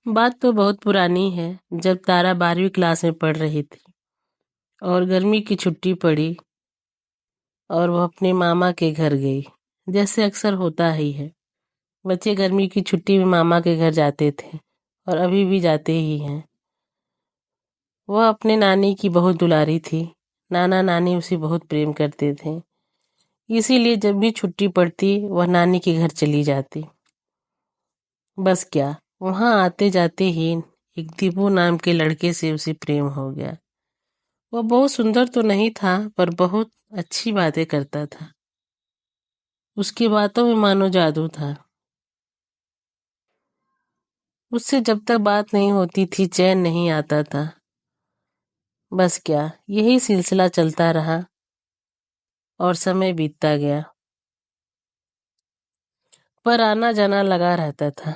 बात तो बहुत पुरानी है। जब तारा 12वीं क्लास में पढ़ रही थी और गर्मी की छुट्टी पड़ी और वह अपने मामा के घर गई। जैसे अक्सर होता ही है, बच्चे गर्मी की छुट्टी में मामा के घर जाते थे और अभी भी जाते ही हैं। वह अपने नानी की बहुत दुलारी थी। नाना नानी उसे बहुत प्रेम करते थे, इसीलिए जब भी छुट्टी पड़ती वह नानी के घर चली जाती। बस क्या, वहां आते जाते ही एक दीपू नाम के लड़के से उसे प्रेम हो गया। वह बहुत सुंदर तो नहीं था, पर बहुत अच्छी बातें करता था। उसकी बातों में मानो जादू था। उससे जब तक बात नहीं होती थी चैन नहीं आता था। बस क्या, यही सिलसिला चलता रहा और समय बीतता गया, पर आना जाना लगा रहता था।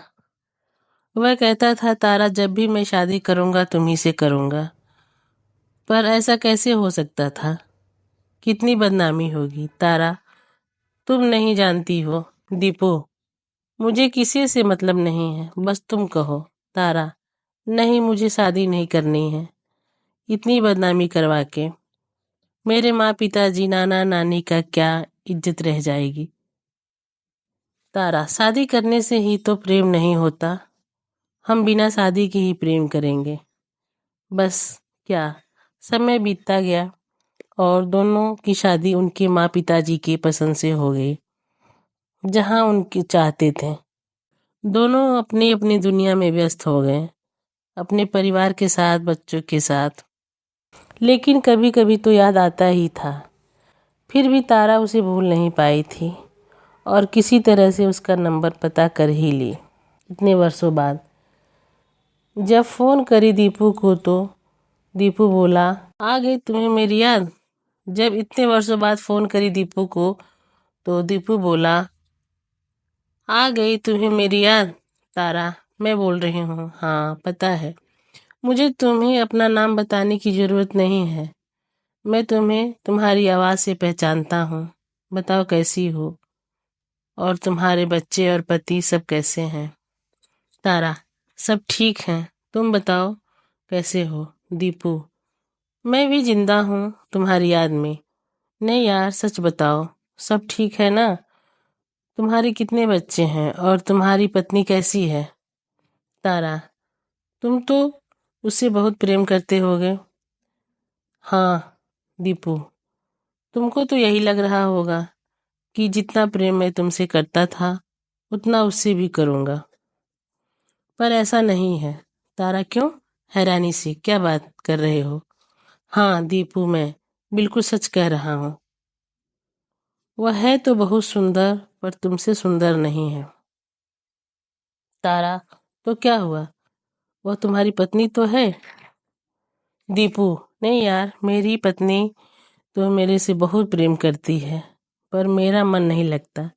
वह कहता था, तारा जब भी मैं शादी करूंगा तुम्ही से करूंगा। पर ऐसा कैसे हो सकता था? कितनी बदनामी होगी। तारा, तुम नहीं जानती हो। दीपू, मुझे किसी से मतलब नहीं है, बस तुम कहो। तारा, नहीं, मुझे शादी नहीं करनी है। इतनी बदनामी करवा के मेरे माँ पिताजी नाना नानी का क्या इज्जत रह जाएगी। तारा, शादी करने से ही तो प्रेम नहीं होता। हम बिना शादी के ही प्रेम करेंगे। बस क्या, समय बीतता गया और दोनों की शादी उनके माँ पिताजी के पसंद से हो गई, जहाँ उनके चाहते थे। दोनों अपनी अपनी दुनिया में व्यस्त हो गए, अपने परिवार के साथ, बच्चों के साथ। लेकिन कभी कभी तो याद आता ही था। फिर भी तारा उसे भूल नहीं पाई थी और किसी तरह से उसका नंबर पता कर ही ली। इतने वर्षों बाद जब फोन करी दीपू को तो दीपू बोला, आ गई तुम्हें मेरी याद। जब इतने वर्षों बाद फोन करी दीपू को तो दीपू बोला, आ गई तुम्हें मेरी याद। तारा, मैं बोल रही हूँ। हाँ, पता है। मुझे तुम्हें अपना नाम बताने की जरूरत नहीं है। मैं तुम्हें तुम्हारी आवाज़ से पहचानता हूँ। बताओ कैसी हो, और तुम्हारे बच्चे और पति सब कैसे हैं? तारा, सब ठीक हैं। तुम बताओ कैसे हो? दीपू, मैं भी जिंदा हूँ तुम्हारी याद में। नहीं यार, सच बताओ, सब ठीक है ना? तुम्हारे कितने बच्चे हैं और तुम्हारी पत्नी कैसी है? तारा, तुम तो उससे बहुत प्रेम करते होगे। हाँ दीपू, तुमको तो यही लग रहा होगा कि जितना प्रेम मैं तुमसे करता था उतना उससे भी करूँगा, पर ऐसा नहीं है। तारा, क्यों? हैरानी से, क्या बात कर रहे हो? हाँ दीपू, मैं बिल्कुल सच कह रहा हूँ। वह है तो बहुत सुंदर, पर तुमसे सुंदर नहीं है। तारा, तो क्या हुआ? वह तुम्हारी पत्नी तो है। दीपू, नहीं यार, मेरी पत्नी तो मेरे से बहुत प्रेम करती है, पर मेरा मन नहीं लगता।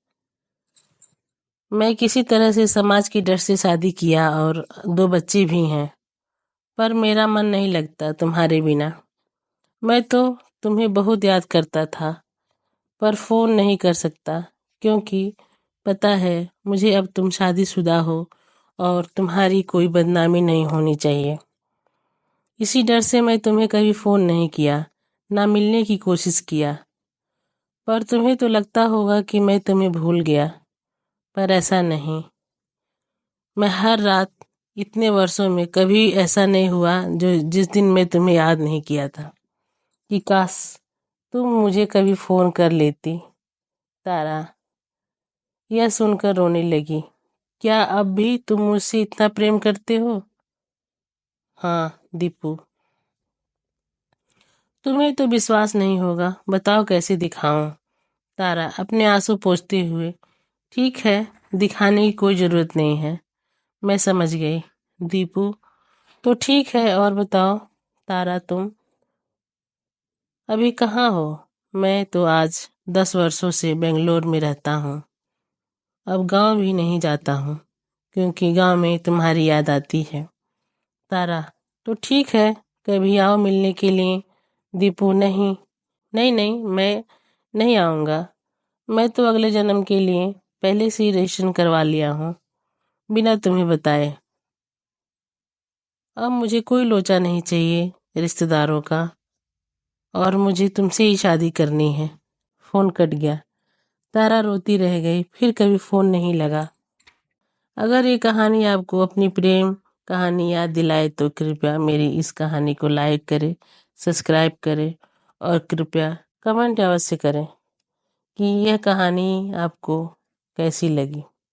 मैं किसी तरह से समाज के डर से शादी किया और 2 बच्चे भी हैं, पर मेरा मन नहीं लगता तुम्हारे बिना। मैं तो तुम्हें बहुत याद करता था, पर फोन नहीं कर सकता, क्योंकि पता है मुझे अब तुम शादीशुदा हो और तुम्हारी कोई बदनामी नहीं होनी चाहिए। इसी डर से मैं तुम्हें कभी फोन नहीं किया, ना मिलने की कोशिश किया। पर तुम्हें तो लगता होगा कि मैं तुम्हें भूल गया, पर ऐसा नहीं। मैं हर रात इतने वर्षों में कभी ऐसा नहीं हुआ जो जिस दिन मैं तुम्हें याद नहीं किया था, कि काश तुम मुझे कभी फोन कर लेती। तारा, यह सुनकर रोने लगी। क्या अब भी तुम मुझसे इतना प्रेम करते हो? हाँ दीपू, तुम्हें तो विश्वास नहीं होगा, बताओ कैसे दिखाऊं? तारा, अपने आंसू पोंछते हुए, ठीक है, दिखाने की कोई जरूरत नहीं है, मैं समझ गई। दीपू, तो ठीक है, और बताओ। तारा, तुम अभी कहाँ हो? मैं तो आज 10 वर्षों से बेंगलोर में रहता हूँ। अब गांव भी नहीं जाता हूँ, क्योंकि गांव में तुम्हारी याद आती है। तारा, तो ठीक है, कभी आओ मिलने के लिए। दीपू, नहीं नहीं नहीं, मैं नहीं आऊँगा। मैं तो अगले जन्म के लिए पहले से ही रजिस्ट्रेशन करवा लिया हूँ, बिना तुम्हें बताए। अब मुझे कोई लोचा नहीं चाहिए रिश्तेदारों का, और मुझे तुमसे ही शादी करनी है। फोन कट गया। तारा रोती रह गई। फिर कभी फोन नहीं लगा। अगर ये कहानी आपको अपनी प्रेम कहानी याद दिलाए तो कृपया मेरी इस कहानी को लाइक करें, सब्सक्राइब करें और कृपया कमेंट अवश्य करें कि यह कहानी आपको कैसी लगी।